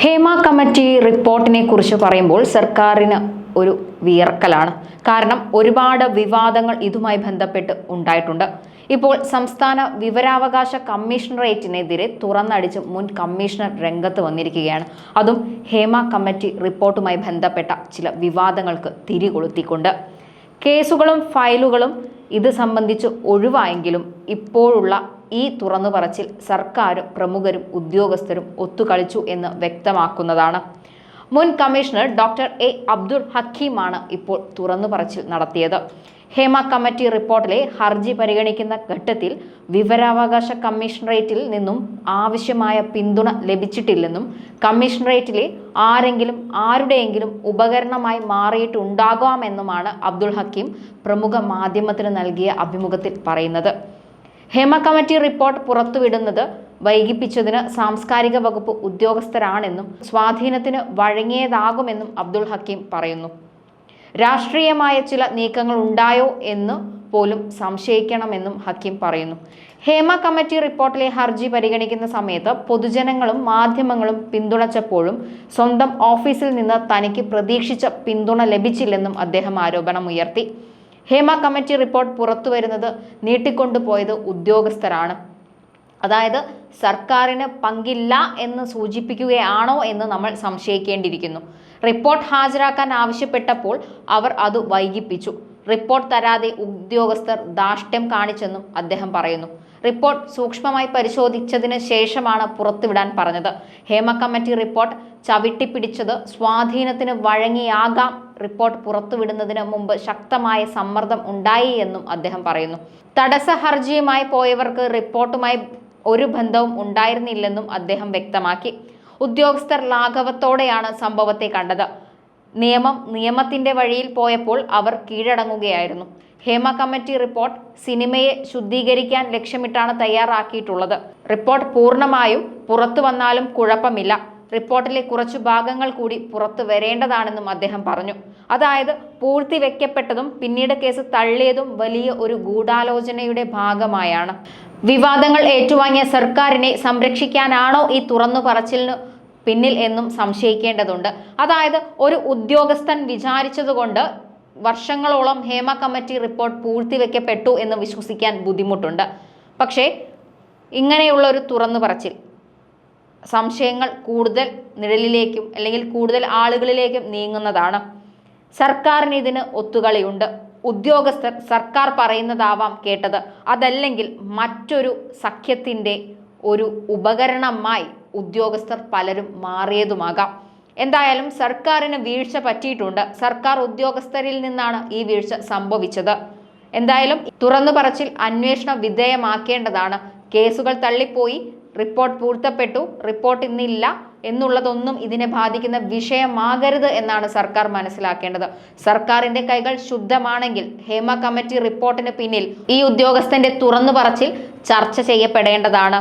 Hema committee റിപ്പോർട്ടിനെ കുറിച്ച് പറയുമ്പോൾ സർക്കാരിന് ഒരു വിയർക്കലാണ്. കാരണം ഒരുപാട് വിവാദങ്ങൾ ഇതുമായി ബന്ധപ്പെട്ട് ഉണ്ടായിട്ടുണ്ട്. ഇപ്പോൾ സംസ്ഥാന വിവരാവകാശ കമ്മീഷണറേറ്റിനെതിരെ തുറന്നടിച്ച് മുൻ കമ്മീഷണർ രംഗത്ത് വന്നിരിക്കുകയാണ്. അതും ഹേമ കമ്മിറ്റി റിപ്പോർട്ടുമായി ബന്ധപ്പെട്ട ചില വിവാദങ്ങൾക്ക് തിരികൊളുത്തിക്കൊണ്ട്. കേസുകളും ഫയലുകളും ഇത് സംബന്ധിച്ച് ഒഴിവായെങ്കിലും ഇപ്പോഴുള്ള ഈ തുറന്നുപറച്ചിൽ സർക്കാരും പ്രമുഖരും ഉദ്യോഗസ്ഥരും ഒത്തുകളിച്ചു എന്ന് വ്യക്തമാക്കുന്നതാണ്. മുൻ കമ്മീഷണർ ഡോക്ടർ എ അബ്ദുൾ ഹക്കീമാണ് ഇപ്പോൾ തുറന്നുപറച്ചിൽ നടത്തിയത്. ഹേമ കമ്മിറ്റി റിപ്പോർട്ടിലെ ഹർജി പരിഗണിക്കുന്ന ഘട്ടത്തിൽ വിവരാവകാശ കമ്മീഷണറേറ്റിൽ നിന്നും ആവശ്യമായ പിന്തുണ ലഭിച്ചിട്ടില്ലെന്നും കമ്മീഷണറേറ്റിലെ ആരെങ്കിലും ആരുടെയെങ്കിലും ഉപകരണമായി മാറിയിട്ടുണ്ടാകാമെന്നുമാണ് അബ്ദുൾ ഹക്കീം പ്രമുഖ മാധ്യമത്തിന് നൽകിയ അഭിമുഖത്തിൽ പറയുന്നത്. ഹേമ കമ്മിറ്റി റിപ്പോർട്ട് പുറത്തുവിടുന്നത് വൈകിപ്പിച്ചതിന് സാംസ്കാരിക വകുപ്പ് ഉദ്യോഗസ്ഥരാണെന്നും സ്വാധീനത്തിന് വഴങ്ങിയതാകുമെന്നും അബ്ദുൾ ഹക്കീം പറയുന്നു. രാഷ്ട്രീയമായ ചില നീക്കങ്ങൾ ഉണ്ടായോ എന്ന് പോലും സംശയിക്കണമെന്നും ഹക്കീം പറയുന്നു. ഹേമ കമ്മിറ്റി റിപ്പോർട്ടിലെ ഹർജി പരിഗണിക്കുന്ന സമയത്ത് പൊതുജനങ്ങളും മാധ്യമങ്ങളും പിന്തുണച്ചപ്പോഴും സ്വന്തം ഓഫീസിൽ നിന്ന് തനിക്ക് പ്രതീക്ഷിച്ച പിന്തുണ ലഭിച്ചില്ലെന്നും അദ്ദേഹം ആരോപണമുയർത്തി. ഹേമ കമ്മിറ്റി റിപ്പോർട്ട് പുറത്തുവരുന്നത് നീട്ടിക്കൊണ്ടുപോയത് ഉദ്യോഗസ്ഥരാണ്, അതായത് സർക്കാരിന് പങ്കില്ല എന്ന് സൂചിപ്പിക്കുകയാണോ എന്ന് നമ്മൾ സംശയിക്കേണ്ടിയിരിക്കുന്നു. റിപ്പോർട്ട് ഹാജരാക്കാൻ ആവശ്യപ്പെട്ടപ്പോൾ അവർ അത് വൈകിപ്പിച്ചു. റിപ്പോർട്ട് തരാതെ ഉദ്യോഗസ്ഥർ ധാർഷ്ട്യം കാണിച്ചെന്നും അദ്ദേഹം പറയുന്നു. റിപ്പോർട്ട് സൂക്ഷ്മമായി പരിശോധിച്ചതിന് ശേഷമാണ് പുറത്തുവിടാൻ പറഞ്ഞത്. ഹേമ കമ്മിറ്റി റിപ്പോർട്ട് ചവിട്ടിപ്പിടിച്ചത് സ്വാധീനത്തിന് വഴങ്ങിയാകാം. റിപ്പോർട്ട് പുറത്തുവിടുന്നതിന് മുമ്പ് ശക്തമായ സമ്മർദ്ദം ഉണ്ടായി എന്നും അദ്ദേഹം പറയുന്നു. തടസ്സ ഹർജിയുമായി പോയവർക്ക് റിപ്പോർട്ടുമായി ഒരു ബന്ധവും ഉണ്ടായിരുന്നില്ലെന്നും അദ്ദേഹം വ്യക്തമാക്കി. ഉദ്യോഗസ്ഥർ ലാഘവത്തോടെയാണ് സംഭവത്തെ കണ്ടത്. നിയമത്തിന്റെ വഴിയിൽ പോയപ്പോൾ അവർ കീഴടങ്ങുകയായിരുന്നു. ഹേമ കമ്മിറ്റി റിപ്പോർട്ട് സിനിമയെ ശുദ്ധീകരിക്കാൻ ലക്ഷ്യമിട്ടാണ് തയ്യാറാക്കിയിട്ടുള്ളത്. റിപ്പോർട്ട് പൂർണ്ണമായും പുറത്തു വന്നാലും കുഴപ്പമില്ല. റിപ്പോർട്ടിലെ കുറച്ചു ഭാഗങ്ങൾ കൂടി പുറത്തു വരേണ്ടതാണെന്നും അദ്ദേഹം പറഞ്ഞു. അതായത് പൂഴ്ത്തിവെക്കപ്പെട്ടതും പിന്നീട് കേസ് തള്ളിയതും വലിയ ഒരു ഗൂഢാലോചനയുടെ ഭാഗമായാണ്. വിവാദങ്ങൾ ഏറ്റുവാങ്ങിയ സർക്കാരിനെ സംരക്ഷിക്കാനാണോ ഈ തുറന്നു പറച്ചിലിന് പിന്നിൽ എന്നും സംശയിക്കേണ്ടതുണ്ട്. അതായത് ഒരു ഉദ്യോഗസ്ഥൻ വിചാരിച്ചതുകൊണ്ട് വർഷങ്ങളോളം ഹേമ കമ്മിറ്റി റിപ്പോർട്ട് പൂഴ്ത്തിവെക്കപ്പെട്ടു എന്ന് വിശ്വസിക്കാൻ ബുദ്ധിമുട്ടുണ്ട്. പക്ഷേ ഇങ്ങനെയുള്ള ഒരു തുറന്നു പറച്ചിൽ സംശയങ്ങൾ കൂടുതൽ നിഴലിലേക്കും അല്ലെങ്കിൽ കൂടുതൽ ആളുകളിലേക്കും നീങ്ങുന്നതാണ്. സർക്കാരിന് ഇതിന് ഒത്തുകളിയുണ്ട്. ഉദ്യോഗസ്ഥർ സർക്കാർ പറയുന്നതാവാം കേട്ടത്, അതല്ലെങ്കിൽ മറ്റൊരു സഖ്യത്തിൻ്റെ ഒരു ഉപകരണമായി ഉദ്യോഗസ്ഥർ പലരും മാറിയതുമാകാം. എന്തായാലും സർക്കാരിന് വീഴ്ച പറ്റിയിട്ടുണ്ട്. സർക്കാർ ഉദ്യോഗസ്ഥരിൽ നിന്നാണ് ഈ വീഴ്ച സംഭവിച്ചത്. എന്തായാലും തുറന്നു പറച്ചിൽ അന്വേഷണ വിധേയമാക്കേണ്ടതാണ്. കേസുകൾ തള്ളിപ്പോയി, റിപ്പോർട്ട് പൂഴ്ത്തപ്പെട്ടു, റിപ്പോർട്ട് ഇന്നില്ല എന്നുള്ളതൊന്നും ഇതിനെ ബാധിക്കുന്ന വിഷയമാകരുത് എന്നാണ് സർക്കാർ മനസ്സിലാക്കേണ്ടത്. സർക്കാരിന്റെ കൈകൾ ശുദ്ധമാണെങ്കിൽ ഹേമ കമ്മിറ്റി റിപ്പോർട്ടിന് പിന്നിൽ ഈ ഉദ്യോഗസ്ഥന്റെ തുറന്നു പറച്ചിൽ ചർച്ച ചെയ്യപ്പെടേണ്ടതാണ്.